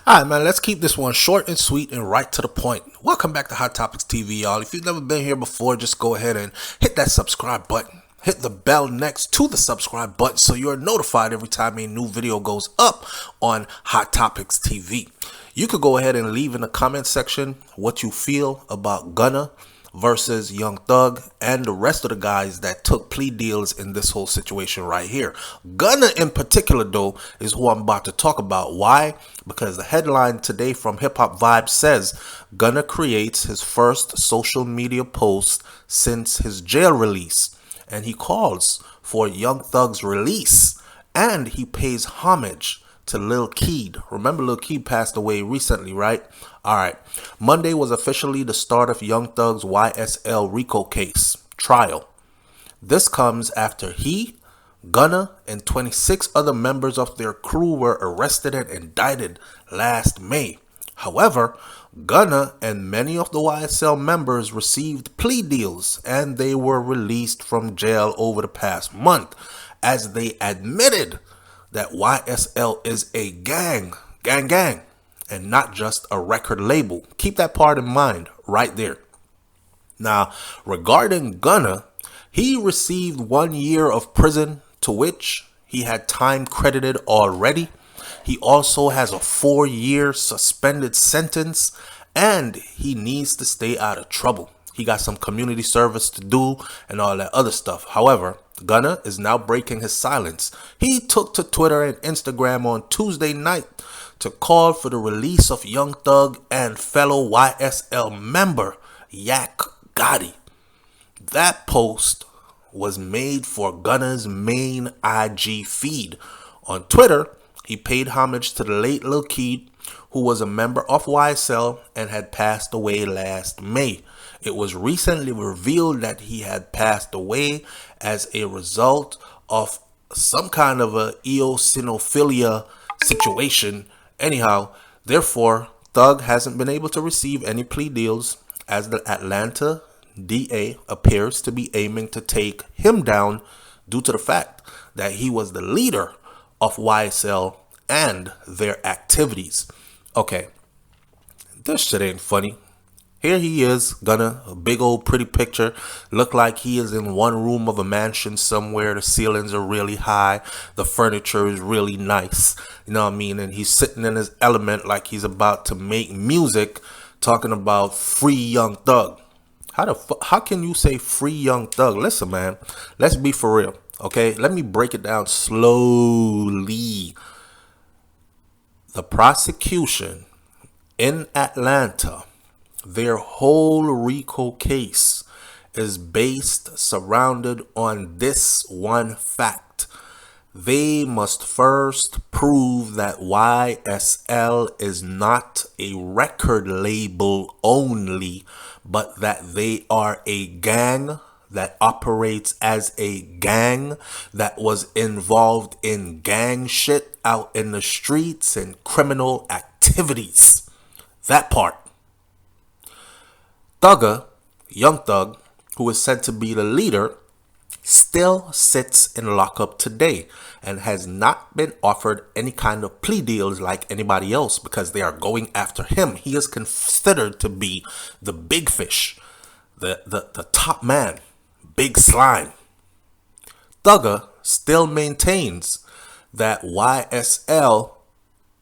All right, man, let's keep this one short and sweet and right to the point. Welcome back to Hot Topics TV, y'all. If you've never been here before, just go ahead and hit that subscribe button. Hit the bell next to the subscribe button so you're notified every time a new video goes up on Hot Topics TV. You could go ahead and leave in the comment section what you feel about Gunna versus Young Thug and the rest of the guys that took plea deals in this whole situation right here. Gunna in particular, though, is who I'm about to talk about. Why? Because the headline today from Hip Hop Vibe says Gunna creates his first social media post since his jail release, and he calls for Young Thug's release, and he pays homage to Lil Keed. Remember Lil Keed passed away recently, right? Alright, Monday was officially the start of Young Thug's YSL RICO case trial. This comes after he, Gunna, and 26 other members of their crew were arrested and indicted last May. However, Gunna and many of the YSL members received plea deals and they were released from jail over the past month as they admitted that YSL is a gang, and not just a record label. Keep that part in mind right there. Now, regarding Gunna, he received 1 year of prison, to which he had time credited already. He also has a 4-year suspended sentence, and he needs to stay out of trouble. He got some community service to do and all that other stuff. However, Gunna is now breaking his silence. He took to Twitter and Instagram on Tuesday night to call for the release of Young Thug and fellow YSL member Yak Gotti. That post was made for Gunna's main IG feed. On Twitter, he paid homage to the late Lil Keed, who was a member of YSL and had passed away last May. It was recently revealed that he had passed away as a result of some kind of a eosinophilia situation. Anyhow, therefore, Thug hasn't been able to receive any plea deals as the Atlanta DA appears to be aiming to take him down due to the fact that he was the leader of YSL and their activities. Okay, this shit ain't funny. Here he is, Gunna, a big old pretty picture. Look like he is in one room of a mansion somewhere. The ceilings are really high. The furniture is really nice. You know what I mean? And he's sitting in his element like he's about to make music, talking about free Young Thug. How can you say free Young Thug? Listen, man, let's be for real, okay? Let me break it down slowly. The prosecution in Atlanta, their whole RICO case is surrounded on this one fact. They must first prove that YSL is not a record label only, but that they are a gang that operates as a gang that was involved in gang shit out in the streets and criminal activities. That part. Thugga, Young Thug, who is said to be the leader, still sits in lockup today and has not been offered any kind of plea deals like anybody else because they are going after him. He is considered to be the big fish, the top man, big slime. Thugga still maintains that YSL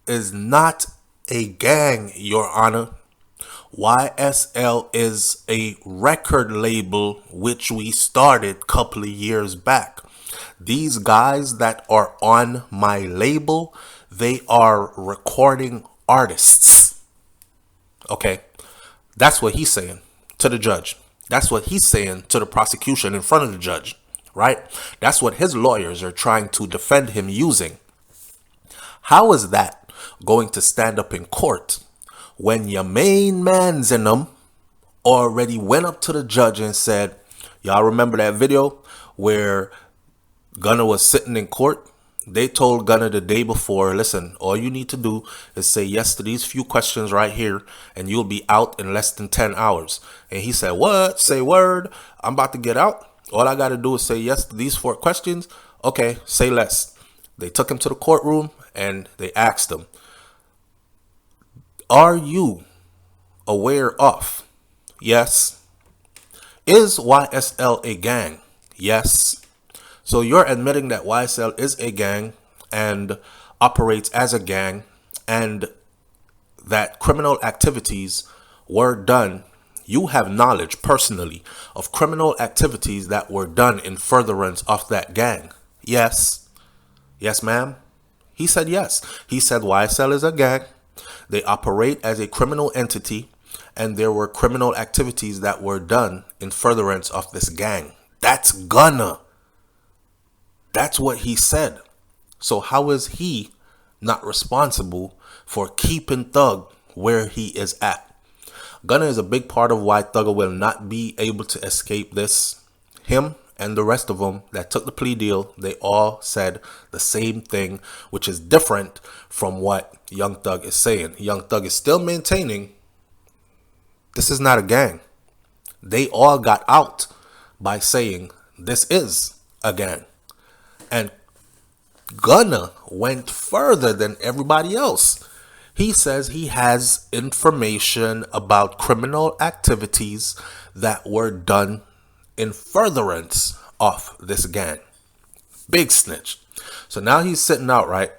is not a gang, Your Honor. YSL is a record label which we started a couple of years back. These guys that are on my label, they are recording artists. Okay, that's what he's saying to the judge. That's what he's saying to the prosecution in front of the judge, right? That's what his lawyers are trying to defend him using. How is that going to stand up in court when your main mans in them already went up to the judge and said, y'all remember that video where Gunna was sitting in court? They told Gunna the day before, listen, all you need to do is say yes to these few questions right here and you'll be out in less than 10 hours. And he said, what? Say word. I'm about to get out. All I got to do is say yes to these 4 questions. Okay, say less. They took him to the courtroom and they asked him, Are you aware of? Yes. Is YSL a gang? Yes. So you're admitting that YSL is a gang and operates as a gang, and that criminal activities were done. You have knowledge personally of criminal activities that were done in furtherance of that gang. Yes. Yes, ma'am. He said yes. He said YSL is a gang. They operate as a criminal entity, and there were criminal activities that were done in furtherance of this gang. That's Gunna. That's what he said. So how is he not responsible for keeping Thug where he is at? Gunna is a big part of why Thugga will not be able to escape this. Him and the rest of them that took the plea deal, they all said the same thing, which is different from what Young Thug is saying. Young Thug is still maintaining this is not a gang. They all got out by saying this is a gang. And Gunna went further than everybody else. He says he has information about criminal activities that were done in furtherance of this gang. Big snitch. So now he's sitting out, right?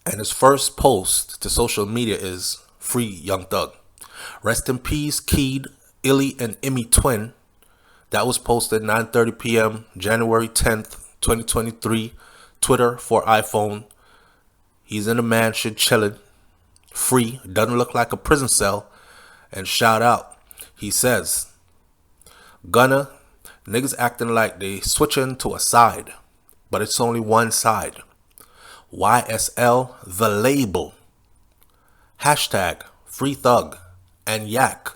And his first post to social media is free Young Thug. Rest in peace, Keed, Illy, and Emmy Twin. That was posted 9:30 p.m. January 10th, 2023. Twitter for iPhone. He's in a mansion chilling. Free. Doesn't look like a prison cell. And shout out. He says, Gunna, niggas acting like they switching to a side. But it's only one side. YSL the label. Hashtag free Thug and Yak.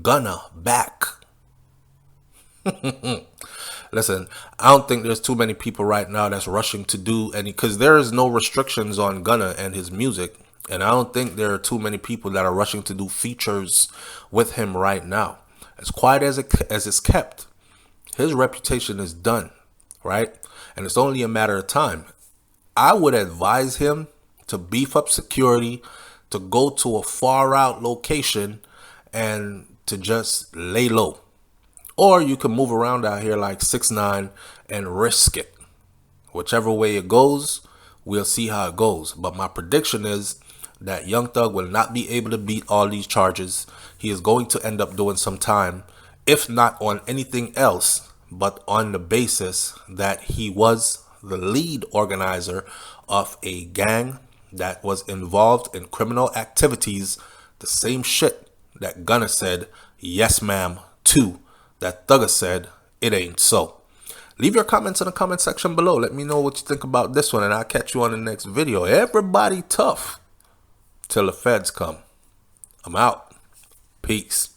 Gunna back. Listen, I don't think there's too many people right now that's rushing to do any, because there is no restrictions on Gunna and his music. And I don't think there are too many people that are rushing to do features with him right now. As quiet as it's kept, his reputation is done, right? And it's only a matter of time. I would advise him to beef up security, to go to a far out location, and to just lay low. Or you can move around out here like 6ix9ine and risk it. Whichever way it goes, we'll see how it goes. But my prediction is that Young Thug will not be able to beat all these charges. He is going to end up doing some time, if not on anything else, but on the basis that he was the lead organizer of a gang that was involved in criminal activities. The same shit that Gunna said, yes ma'am, to, that Thugga said, it ain't so. Leave your comments in the comment section below. Let me know what you think about this one, and I'll catch you on the next video. Everybody tough till the feds come. I'm out. Peace.